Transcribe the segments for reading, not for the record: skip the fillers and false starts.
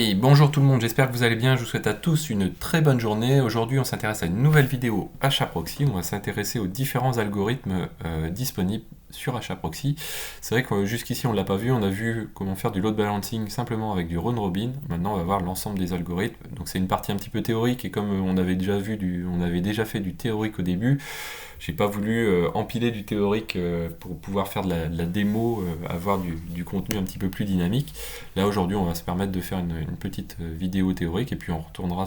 Oui, bonjour tout le monde, j'espère que vous allez bien, je vous souhaite à tous une très bonne journée. Aujourd'hui on s'intéresse à une nouvelle vidéo HAProxy, on va s'intéresser aux différents algorithmes disponibles sur HAProxy. C'est vrai que jusqu'ici on ne l'a pas vu, on a vu comment faire du load balancing simplement avec du round robin. Maintenant on va voir l'ensemble des algorithmes, donc c'est une partie un petit peu théorique et comme on avait déjà fait du théorique au début, j'ai pas voulu empiler du théorique pour pouvoir faire de la démo, avoir du contenu un petit peu plus dynamique. Là aujourd'hui on va se permettre de faire une petite vidéo théorique et puis on retournera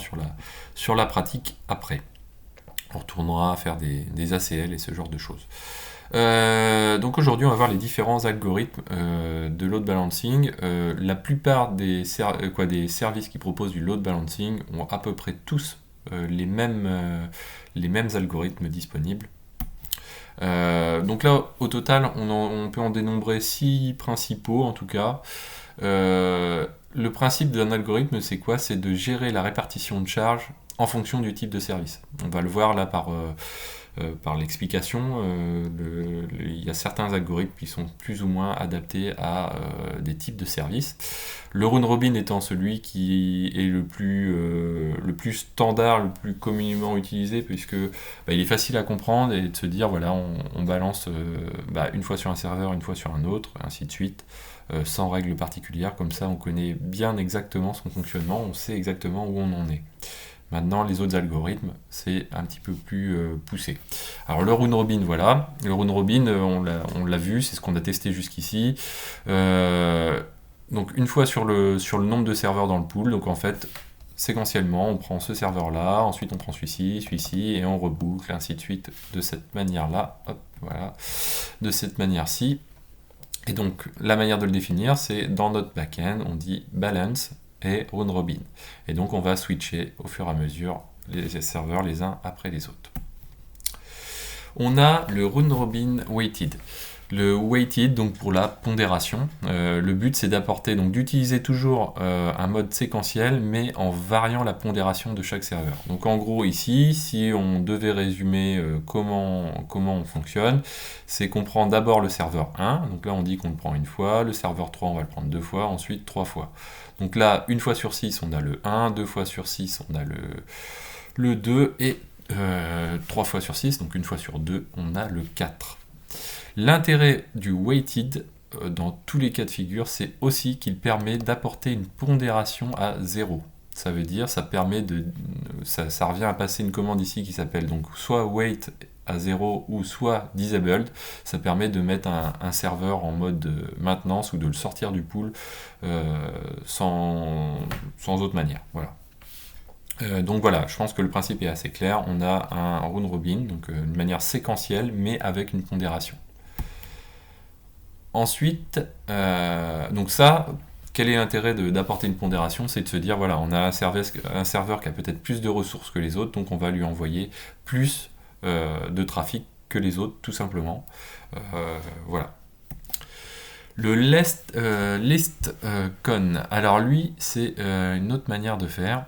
sur la pratique après. On retournera à faire des ACL et ce genre de choses. Donc aujourd'hui on va voir les différents algorithmes de load balancing. La plupart des services qui proposent du load balancing ont à peu près tous les mêmes algorithmes disponibles. Donc là, au total, on peut en dénombrer 6 principaux en tout cas. Le principe d'un algorithme, c'est quoi? C'est de gérer la répartition de charge en fonction du type de service. On va le voir là par l'explication. Il y a certains algorithmes qui sont plus ou moins adaptés à des types de services. Le round robin étant celui qui est le plus standard, le plus communément utilisé, puisque il est facile à comprendre et de se dire voilà, on balance une fois sur un serveur, une fois sur un autre, ainsi de suite, sans règle particulière. Comme ça, on connaît bien exactement son fonctionnement, on sait exactement où on en est. Maintenant, les autres algorithmes, c'est un petit peu plus poussé. Alors le round robin, voilà. Le round robin, on l'a vu, c'est ce qu'on a testé jusqu'ici. Donc une fois sur le nombre de serveurs dans le pool, donc en fait, séquentiellement, on prend ce serveur-là, ensuite on prend celui-ci, et on reboucle, ainsi de suite, de cette manière-là. Hop, voilà. De cette manière-ci. Et donc, la manière de le définir, c'est dans notre backend, on dit balance et round robin. Et donc, on va switcher au fur et à mesure les serveurs les uns après les autres. On a le round robin weighted. Le weighted, donc pour la pondération, le but c'est d'utiliser toujours un mode séquentiel, mais en variant la pondération de chaque serveur. Donc en gros ici, si on devait résumer comment on fonctionne, c'est qu'on prend d'abord le serveur 1, donc là on dit qu'on le prend une fois, le serveur 3 on va le prendre 2 fois, ensuite 3 fois. Donc là, une fois sur 6 on a le 1, 2 fois sur 6 on a le 2, et 3 fois sur 6, donc une fois sur 2, on a le 4. L'intérêt du weighted, dans tous les cas de figure, c'est aussi qu'il permet d'apporter une pondération à 0. Ça veut dire, ça revient à passer une commande ici qui s'appelle donc soit weight à 0 ou soit disabled. Ça permet de mettre un serveur en mode maintenance ou de le sortir du pool sans autre manière. Voilà. Donc voilà, je pense que le principe est assez clair. On a un round robin, donc une manière séquentielle, mais avec une pondération. Ensuite, donc ça, quel est l'intérêt d'apporter une pondération? C'est de se dire, voilà, on a un serveur qui a peut-être plus de ressources que les autres, donc on va lui envoyer plus de trafic que les autres, tout simplement. Voilà. Le list-con, alors lui, c'est une autre manière de faire.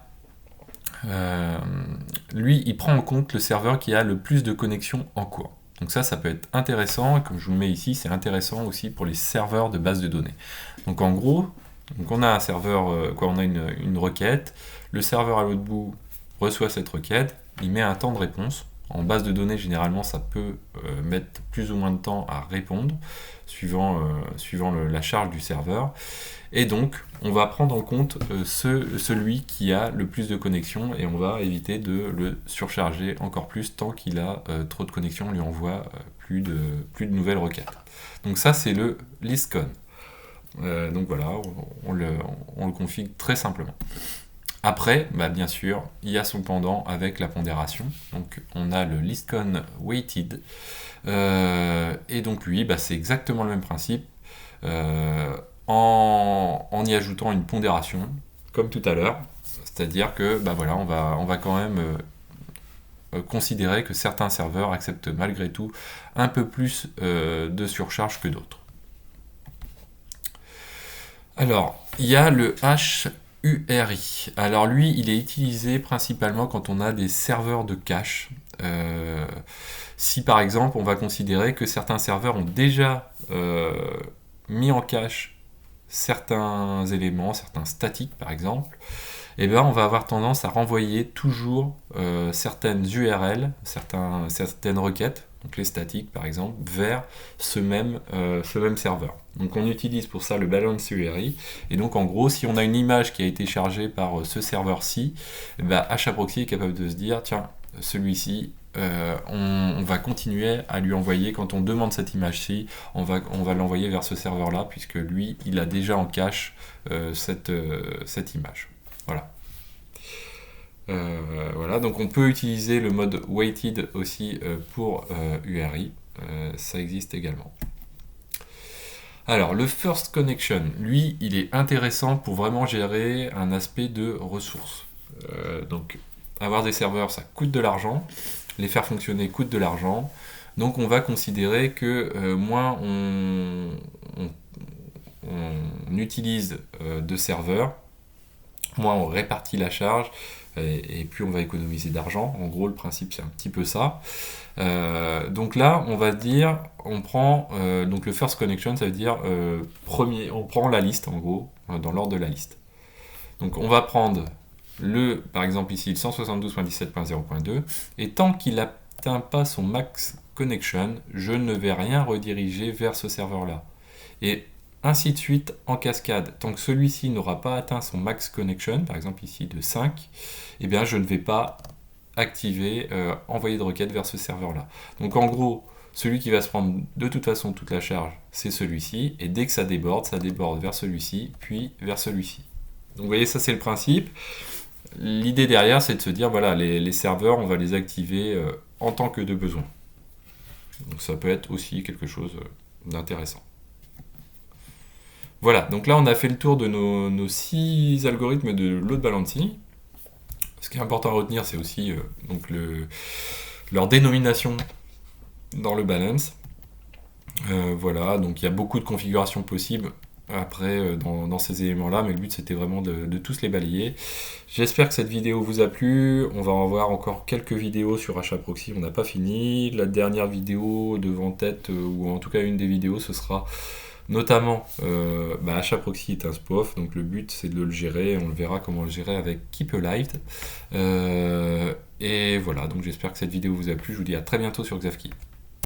Lui, il prend en compte le serveur qui a le plus de connexions en cours. Donc ça peut être intéressant, et comme je vous le mets ici, c'est intéressant aussi pour les serveurs de base de données. Donc en gros, on a un serveur, on a une requête, le serveur à l'autre bout reçoit cette requête, il met un temps de réponse. En base de données, généralement, ça peut mettre plus ou moins de temps à répondre, suivant la charge du serveur. Et donc, on va prendre en compte celui qui a le plus de connexions et on va éviter de le surcharger encore plus tant qu'il a trop de connexions, on lui envoie plus de nouvelles requêtes. Donc ça, c'est le listcon. Donc voilà, on le configure très simplement. Après, bien sûr, il y a son pendant avec la pondération. Donc on a le listcon weighted. Et donc lui, c'est exactement le même principe. En y ajoutant une pondération, comme tout à l'heure, c'est-à-dire que on va quand même considérer que certains serveurs acceptent malgré tout un peu plus de surcharge que d'autres. Alors, il y a le HURI. Alors lui, il est utilisé principalement quand on a des serveurs de cache. Si par exemple, on va considérer que certains serveurs ont déjà mis en cache certains éléments, certains statiques par exemple, et bien on va avoir tendance à renvoyer toujours certaines URL, certaines requêtes, donc les statiques par exemple, vers ce même serveur. Donc on utilise pour ça le balance URI, et donc en gros si on a une image qui a été chargée par ce serveur-ci, HAProxy est capable de se dire tiens, celui-ci, on va continuer à lui envoyer, quand on demande cette image-ci, on va l'envoyer vers ce serveur-là, puisque lui, il a déjà en cache cette image. Voilà. Voilà, donc on peut utiliser le mode weighted aussi pour URI, ça existe également. Alors, le first connection, lui, il est intéressant pour vraiment gérer un aspect de ressources. Donc, avoir des serveurs, ça coûte de l'argent, les faire fonctionner coûte de l'argent, donc on va considérer que moins on utilise de serveurs, moins on répartit la charge, et puis on va économiser d'argent. En gros, le principe, c'est un petit peu ça. Donc là, on va dire, on prend, donc le first connection, ça veut dire, on prend la liste, en gros, dans l'ordre de la liste. Donc on va prendre par exemple ici, le 172.17.0.2, et tant qu'il n'atteint pas son max connection, je ne vais rien rediriger vers ce serveur-là. Et ainsi de suite en cascade. Tant que celui-ci n'aura pas atteint son max connection, par exemple ici de 5, eh bien je ne vais pas activer, envoyer de requête vers ce serveur-là. Donc en gros, celui qui va se prendre de toute façon toute la charge, c'est celui-ci, et dès que ça déborde vers celui-ci, puis vers celui-ci. Donc vous voyez, ça c'est le principe. L'idée derrière, c'est de se dire, voilà, les serveurs, on va les activer en tant que de besoin. Donc ça peut être aussi quelque chose d'intéressant. Voilà, donc là on a fait le tour de nos 6 algorithmes de load balancing. Ce qui est important à retenir, c'est aussi donc leur dénomination dans le balance. Voilà, donc il y a beaucoup de configurations possibles après dans ces éléments-là, mais le but c'était vraiment de tous les balayer. J'espère que cette vidéo vous a plu. On va en voir encore quelques vidéos sur HAProxy, on n'a pas fini. La dernière vidéo devant tête, ou en tout cas une des vidéos, ce sera notamment HAProxy est un SPOF, donc le but c'est de le gérer, on le verra comment le gérer avec Keepolite. Et voilà, donc j'espère que cette vidéo vous a plu, je vous dis à très bientôt sur Xavki.